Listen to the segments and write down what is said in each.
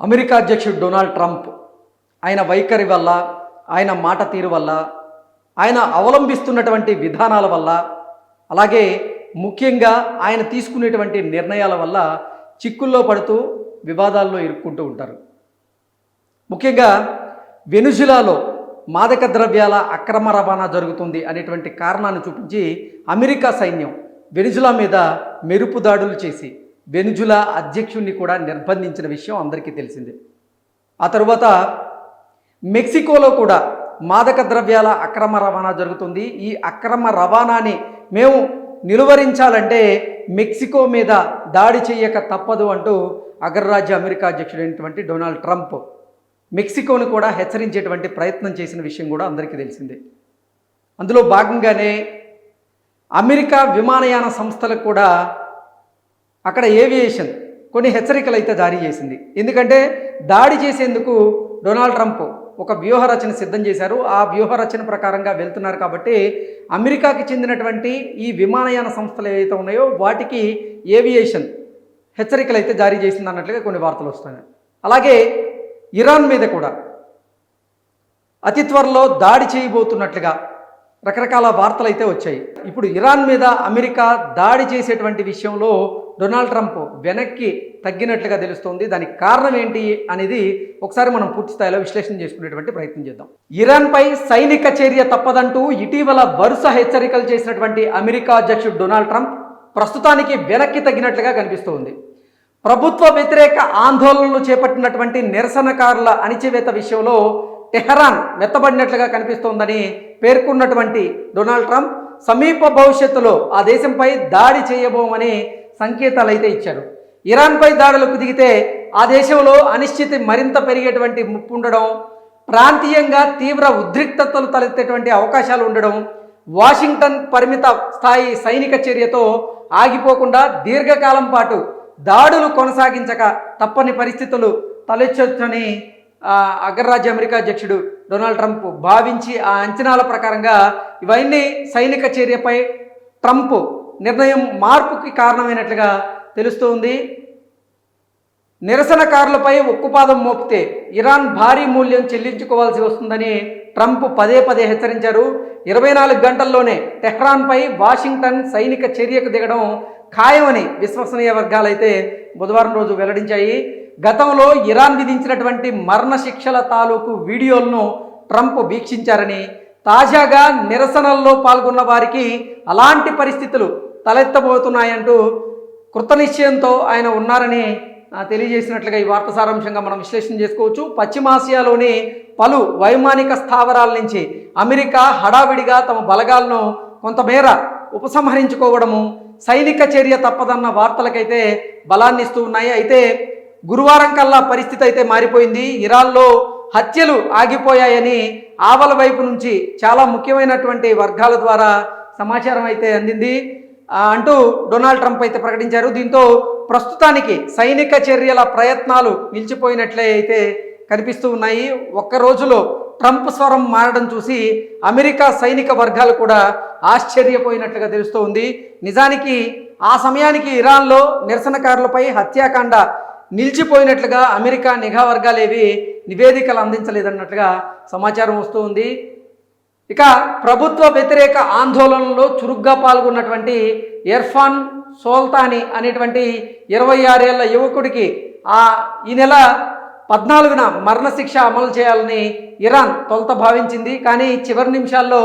America అధ్యక్షుడు Donald Trump ఆయన వైఖరి వల్ల, ఆయన మాట తీరు వల్ల, ఆయన అవలంబిస్తున్నటువంటి విధానాల వల్ల, అలాగే ముఖ్యంగా ఆయన తీసుకునేటువంటి నిర్ణయాల వల్ల చిక్కుల్లో పడుతూ వివాదాల్లో ఇరుక్కుంటూ ఉంటారు. ముఖ్యంగా వెనుజులాలో మాదక ద్రవ్యాల అక్రమ రవాణా జరుగుతుంది అనేటువంటి కారణాన్ని చూపించి అమెరికా సైన్యం వెనుజులా మీద మెరుపు దాడులు చేసి వెనుజులా అధ్యక్షుడిని కూడా నిర్బంధించిన విషయం అందరికీ తెలిసిందే. ఆ తరువాత మెక్సికోలో కూడా మాదక ద్రవ్యాల అక్రమ రవాణా జరుగుతుంది. ఈ అక్రమ రవాణాని మేము నిలువరించాలంటే మెక్సికో మీద దాడి చేయక తప్పదు అంటూ అగ్రరాజ్య అమెరికా అధ్యక్షుడైనటువంటి డొనాల్డ్ ట్రంప్ మెక్సికోను కూడా హెచ్చరించేటువంటి ప్రయత్నం చేసిన విషయం కూడా అందరికీ తెలిసిందే. అందులో భాగంగానే అమెరికా విమానయాన సంస్థలకు కూడా అక్కడ ఏవియేషన్ కొన్ని హెచ్చరికలు అయితే జారీ చేసింది. ఎందుకంటే దాడి చేసేందుకు డొనాల్డ్ ట్రంప్ ఒక వ్యూహరచన సిద్ధం చేశారు. ఆ వ్యూహరచన ప్రకారంగా వెళ్తున్నారు కాబట్టి అమెరికాకి చెందినటువంటి ఈ విమానయాన సంస్థలు ఏవైతే ఉన్నాయో వాటికి ఏవియేషన్ హెచ్చరికలు అయితే జారీ చేసింది అన్నట్లుగా కొన్ని వార్తలు వస్తున్నాయి. అలాగే ఇరాన్ మీద కూడా అతి త్వరలో దాడి చేయబోతున్నట్లుగా రకరకాల వార్తలు అయితే వచ్చాయి. ఇప్పుడు ఇరాన్ మీద అమెరికా దాడి చేసేటువంటి విషయంలో డొనాల్డ్ ట్రంప్ వెనక్కి తగ్గినట్లుగా తెలుస్తోంది. దానికి కారణం ఏంటి అనేది ఒకసారి మనం పూర్తి స్థాయిలో విశ్లేషణ చేసుకునేటువంటి ప్రయత్నం చేద్దాం. ఇరాన్పై సైనిక చర్య తప్పదంటూ ఇటీవల వరుస హెచ్చరికలు చేసినటువంటి అమెరికా అధ్యక్షుడు డొనాల్డ్ ట్రంప్ ప్రస్తుతానికి వెనక్కి తగ్గినట్లుగా కనిపిస్తోంది. ప్రభుత్వ వ్యతిరేక ఆందోళనలు చేపట్టినటువంటి నిరసనకారుల అణిచివేత విషయంలో టెహరాన్ మెత్తబడినట్లుగా కనిపిస్తోందని పేర్కొన్నటువంటి డొనాల్డ్ ట్రంప్ సమీప భవిష్యత్తులో ఆ దేశంపై దాడి చేయబోమని సంకేతాలు అయితే ఇచ్చారు. ఇరాన్పై దాడులకు దిగితే ఆ దేశంలో అనిశ్చితి మరింత పెరిగేటువంటి ముప్పు ఉండడం, ప్రాంతీయంగా తీవ్ర ఉద్రిక్తతలు తలెత్తేటువంటి అవకాశాలు ఉండడం, వాషింగ్టన్ పరిమిత స్థాయి సైనిక చర్యతో ఆగిపోకుండా దీర్ఘకాలం పాటు దాడులు కొనసాగించక తప్పని పరిస్థితులు తలెచ్చొచ్చని అగ్రరాజ్య అమెరికా అధ్యక్షుడు డొనాల్డ్ ట్రంప్ భావించి ఆ అంచనాల ప్రకారంగా ఇవన్నీ సైనిక చర్యపై ట్రంప్ నిర్ణయం మార్పుకి కారణమైనట్లుగా తెలుస్తోంది. నిరసనకారులపై ఉక్కుపాదం మోపితే ఇరాన్ భారీ మూల్యం చెల్లించుకోవాల్సి వస్తుందని ట్రంప్ పదే పదే హెచ్చరించారు. 24 గంటల్లోనే టెహ్రాన్పై వాషింగ్టన్ సైనిక చర్యకు దిగడం ఖాయమని విశ్వసనీయ వర్గాలైతే బుధవారం రోజు వెల్లడించాయి. గతంలో ఇరాన్ విధించినటువంటి మరణ శిక్షల తాలూకు వీడియోలను ట్రంప్ వీక్షించారని, తాజాగా నిరసనల్లో పాల్గొన్న వారికి అలాంటి పరిస్థితులు తలెత్తబోతున్నాయంటూ కృతనిశ్చయంతో ఆయన ఉన్నారని తెలియజేసినట్లుగా ఈ వార్త సారాంశంగా మనం విశ్లేషణ చేసుకోవచ్చు. పశ్చిమాసియాలోని పలు వైమానిక స్థావరాల నుంచి అమెరికా హడావిడిగా తమ బలగాలను కొంతమేర ఉపసంహరించుకోవడము, సైనిక చర్య తప్పదన్న వార్తలకైతే బలాన్ని ఇస్తూ ఉన్నాయి. అయితే గురువారం కల్లా పరిస్థితి అయితే మారిపోయింది. ఇరాన్లో హత్యలు ఆగిపోయాయని ఆవల వైపు నుంచి చాలా ముఖ్యమైనటువంటి వర్గాల ద్వారా సమాచారం అయితే అందింది అంటూ డొనాల్డ్ ట్రంప్ అయితే ప్రకటించారు. దీంతో ప్రస్తుతానికి సైనిక చర్యల ప్రయత్నాలు నిలిచిపోయినట్లే అయితే కనిపిస్తూ ఉన్నాయి. ఒక్క రోజులో ట్రంప్ స్వరం మారడం చూసి అమెరికా సైనిక వర్గాలు కూడా ఆశ్చర్యపోయినట్లుగా తెలుస్తోంది. నిజానికి ఆ సమయానికి ఇరాన్లో నిరసనకారులపై హత్యాకాండ నిలిచిపోయినట్లుగా అమెరికా నిఘా వర్గాలేవి నివేదికలు అందించలేదన్నట్లుగా సమాచారం వస్తుంది. ఇక ప్రభుత్వ వ్యతిరేక ఆందోళనలో చురుగ్గా పాల్గొన్నటువంటి ఇర్ఫాన్ సోల్తానీ అనేటువంటి 26 ఏళ్ల యువకుడికి ఈ నెల 14న మరణశిక్ష అమలు చేయాలని ఇరాన్ తొలుత భావించింది. కానీ చివరి నిమిషాల్లో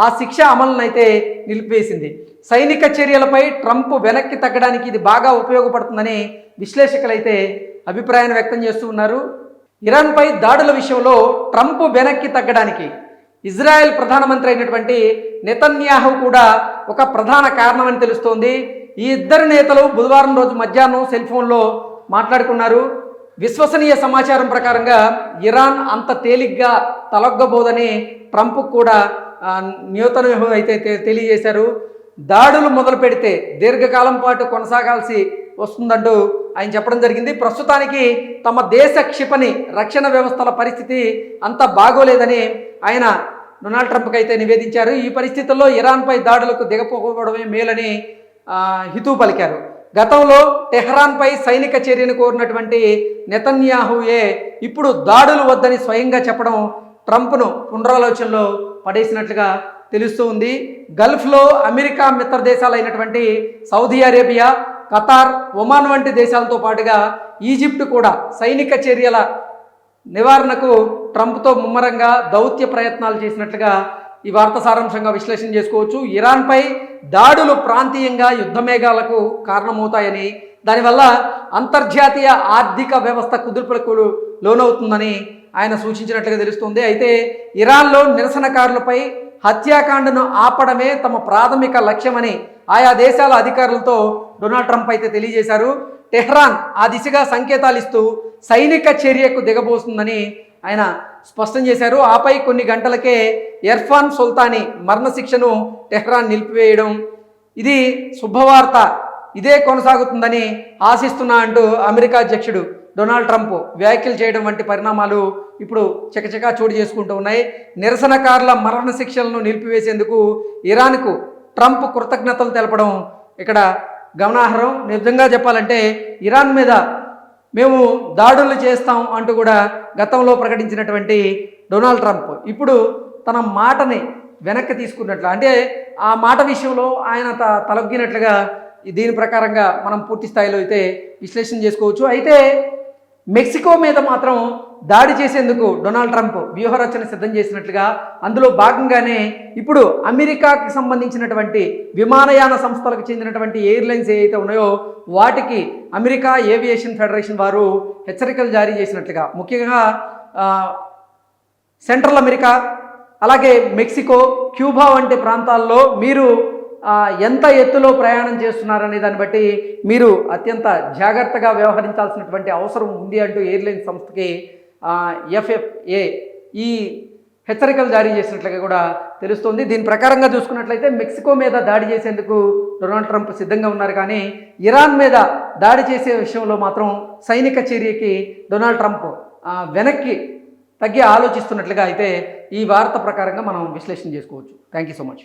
ఆ శిక్ష అమలునైతే నిలిపివేసింది. సైనిక చర్యలపై ట్రంప్ వెనక్కి తగ్గడానికి ఇది బాగా ఉపయోగపడుతుందని విశ్లేషకులైతే అభిప్రాయాన్ని వ్యక్తం చేస్తూ ఉన్నారు. ఇరాన్పై దాడుల విషయంలో ట్రంప్ వెనక్కి తగ్గడానికి ఇజ్రాయెల్ ప్రధానమంత్రి అయినటువంటి నెతన్యాహు కూడా ఒక ప్రధాన కారణమని తెలుస్తోంది. ఈ ఇద్దరు నేతలు బుధవారం రోజు మధ్యాహ్నం సెల్ ఫోన్లో మాట్లాడుకున్నారు. విశ్వసనీయ సమాచారం ప్రకారంగా ఇరాన్ అంత తేలిగ్గా తలొగ్గబోదని ట్రంప్ కూడా నెతన్యాహు అయితే తెలియజేశారు. దాడులు మొదలు పెడితే దీర్ఘకాలం పాటు కొనసాగాల్సి వస్తుందంటూ ఆయన చెప్పడం జరిగింది. ప్రస్తుతానికి తమ దేశ క్షిపణి రక్షణ వ్యవస్థల పరిస్థితి అంత బాగోలేదని ఆయన డొనాల్డ్ ట్రంప్కి అయితే నివేదించారు. ఈ పరిస్థితుల్లో ఇరాన్పై దాడులకు దిగపోవడమే మేలని హితవు పలికారు. గతంలో టెహ్రాన్పై సైనిక చర్యను కోరినటువంటి నెతన్యాహుయే ఇప్పుడు దాడులు వద్దని స్వయంగా చెప్పడం ట్రంప్ను పునరాలోచనలో పడేసినట్లుగా తెలుస్తూ ఉంది. గల్ఫ్లో అమెరికా మిత్ర దేశాలైనటువంటి సౌదీ అరేబియా, ఖతార్, ఒమాన్ వంటి దేశాలతో పాటుగా ఈజిప్ట్ కూడా సైనిక చర్యల నివారణకు ట్రంప్తో ముమ్మరంగా దౌత్య ప్రయత్నాలు చేసినట్లుగా ఈ వార్త సారాంశంగా విశ్లేషణ చేసుకోవచ్చు. ఇరాన్పై దాడులు ప్రాంతీయంగా యుద్ధ మేఘాలకు కారణమవుతాయని, దానివల్ల అంతర్జాతీయ ఆర్థిక వ్యవస్థ కుదుర్పులకు లోనవుతుందని ఆయన సూచించినట్లుగా తెలుస్తుంది. అయితే ఇరాన్లో నిరసనకారులపై హత్యాకాండను ఆపడమే తమ ప్రాథమిక లక్ష్యమని ఆయా దేశాల అధికారులతో డొనాల్డ్ ట్రంప్ అయితే తెలియజేశారు. టెహ్రాన్ ఆ దిశగా సంకేతాలు ఇస్తూ సైనిక చర్యకు దిగబోతుందని ఆయన స్పష్టం చేశారు. ఆపై కొన్ని గంటలకే ఇర్ఫాన్ సుల్తానీ మరణశిక్షను టెహ్రాన్ నిలిపివేయడం, ఇది శుభవార్త, ఇదే కొనసాగుతుందని ఆశిస్తున్నా అంటూ అమెరికా అధ్యక్షుడు డొనాల్డ్ ట్రంప్ వ్యాఖ్యలు చేయడం వంటి పరిణామాలు ఇప్పుడు చకచకా చోటు చేసుకుంటూ ఉన్నాయి. నిరసనకారుల మరణశిక్షలను నిలిపివేసేందుకు ఇరాన్కు ట్రంప్ కృతజ్ఞతలు తెలపడం ఇక్కడ గమనార్హం. నిజంగా చెప్పాలంటే ఇరాన్ మీద మేము దాడులు చేస్తాం అంటూ కూడా గతంలో ప్రకటించినటువంటి డొనాల్డ్ ట్రంప్ ఇప్పుడు తన మాటని వెనక్కి తీసుకున్నట్లు, అంటే ఆ మాట విషయంలో ఆయన తలొగ్గినట్లుగా దీని ప్రకారంగా మనం పూర్తి స్థాయిలో అయితే విశ్లేషణ చేసుకోవచ్చు. అయితే మెక్సికో మీద మాత్రం దాడి చేసేందుకు డొనాల్డ్ ట్రంప్ వ్యూహరచన సిద్ధం చేసినట్లుగా, అందులో భాగంగానే ఇప్పుడు అమెరికాకి సంబంధించినటువంటి విమానయాన సంస్థలకు చెందినటువంటి ఎయిర్లైన్స్ ఏవైతే ఉన్నాయో వాటికి అమెరికా ఏవియేషన్ ఫెడరేషన్ వారు హెచ్చరికలు జారీ చేసినట్లుగా, ముఖ్యంగా సెంట్రల్ అమెరికా, అలాగే మెక్సికో, క్యూబా వంటి ప్రాంతాల్లో మీరు ఎంత ఎత్తులో ప్రయాణం చేస్తున్నారనే దాన్ని బట్టి మీరు అత్యంత జాగ్రత్తగా వ్యవహరించాల్సినటువంటి అవసరం ఉంది అంటూ ఎయిర్లైన్ సంస్థకి FAA ఈ హెచ్చరికలు జారీ చేసినట్లుగా కూడా తెలుస్తోంది. దీని ప్రకారంగా చూసుకున్నట్లయితే మెక్సికో మీద దాడి చేసేందుకు డొనాల్డ్ ట్రంప్ సిద్ధంగా ఉన్నారు, కానీ ఇరాన్ మీద దాడి చేసే విషయంలో మాత్రం సైనిక చర్యకి డొనాల్డ్ ట్రంప్ వెనక్కి తగ్గి ఆలోచిస్తున్నట్లుగా అయితే ఈ వార్త ప్రకారంగా మనం విశ్లేషణ చేసుకోవచ్చు. Thank you so much.